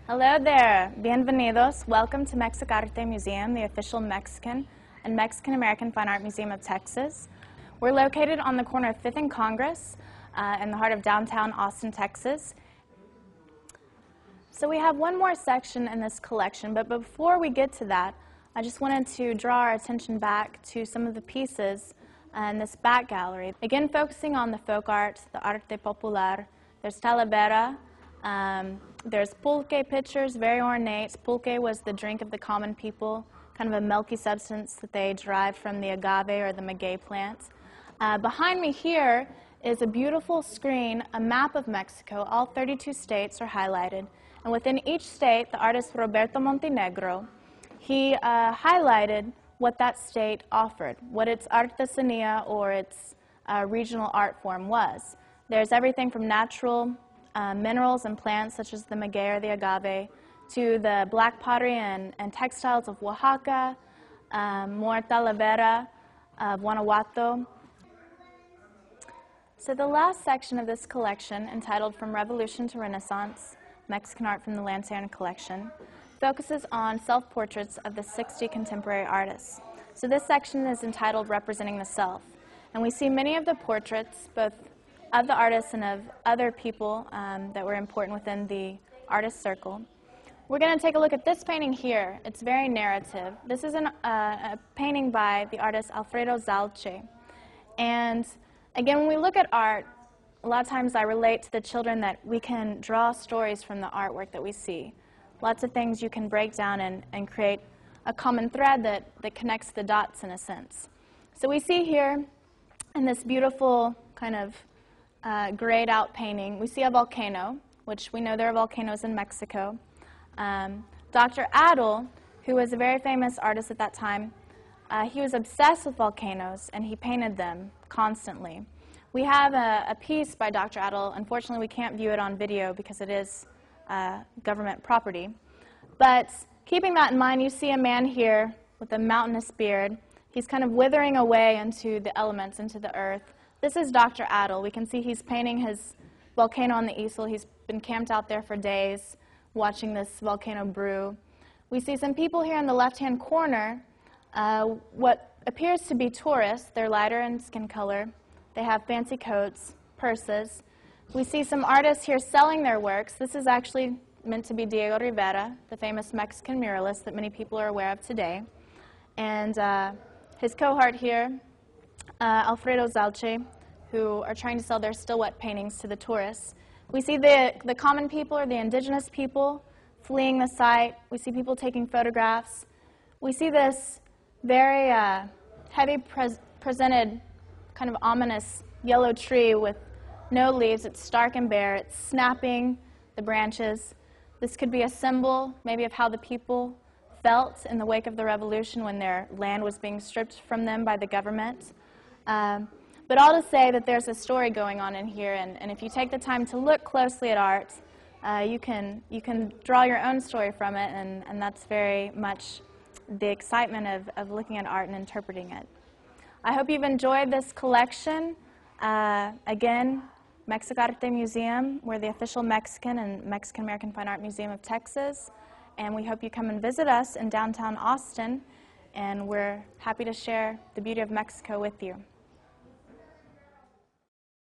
Hello there, bienvenidos. Welcome to Mexic-Arte Museum, the official Mexican and Mexican-American Fine Art Museum of Texas. We're located on the corner of 5th and Congress in the heart of downtown Austin, Texas. So we have one more section in this collection, but before we get to that, I just wanted to draw our attention back to some of the pieces in this back gallery. Again, focusing on the folk art, the arte popular. There's talavera, there's pulque pitchers, very ornate. Pulque was the drink of the common people, kind of a milky substance that they derived from the agave or the maguey plant. Behind me here is a beautiful screen, a map of Mexico. All 32 states are highlighted. And within each state, the artist Roberto Montenegro, he highlighted what that state offered, what its artesania or its regional art form was. There's everything from natural minerals and plants such as the maguey or the agave to the black pottery and textiles of Oaxaca, more talavera of Guanajuato. So the last section of this collection, entitled From Revolution to Renaissance, Mexican Art from the Lansana Collection, focuses on self-portraits of the 60 contemporary artists. So this section is entitled Representing the Self. And we see many of the portraits, both of the artists and of other people that were important within the artist circle. We're going to take a look at this painting here. It's very narrative. This is a painting by the artist Alfredo Zalce. And again, when we look at art, a lot of times I relate to the children that we can draw stories from the artwork that we see. Lots of things you can break down and create a common thread that connects the dots in a sense. So we see here in this beautiful kind of grayed out painting, we see a volcano, which we know there are volcanoes in Mexico. Dr. Adel, who was a very famous artist at that time, he was obsessed with volcanoes and he painted them constantly. We have a piece by Dr. Adel. Unfortunately, we can't view it on video because it is government property. But keeping that in mind, you see a man here with a mountainous beard. He's kind of withering away into the elements, into the earth. This is Dr. Adel. We can see he's painting his volcano on the easel. He's been camped out there for days watching this volcano brew. We see some people here in the left-hand corner, what appears to be tourists. They're lighter in skin color. They have fancy coats, purses. We see some artists here selling their works. This is actually meant to be Diego Rivera, the famous Mexican muralist that many people are aware of today. And his cohort here, Alfredo Zalce, who are trying to sell their still wet paintings to the tourists. We see the common people or the indigenous people fleeing the site. We see people taking photographs. We see this very heavy presented kind of ominous yellow tree with no leaves. It's stark and bare. It's snapping the branches. This could be a symbol maybe of how the people felt in the wake of the revolution when their land was being stripped from them by the government. But all to say that there's a story going on in here, and if you take the time to look closely at art, you can draw your own story from it, and that's very much the excitement of looking at art and interpreting it. I hope you've enjoyed this collection. Again, Mexic-Arte Museum, we're the official Mexican and Mexican-American Fine Art Museum of Texas, and we hope you come and visit us in downtown Austin, and we're happy to share the beauty of Mexico with you.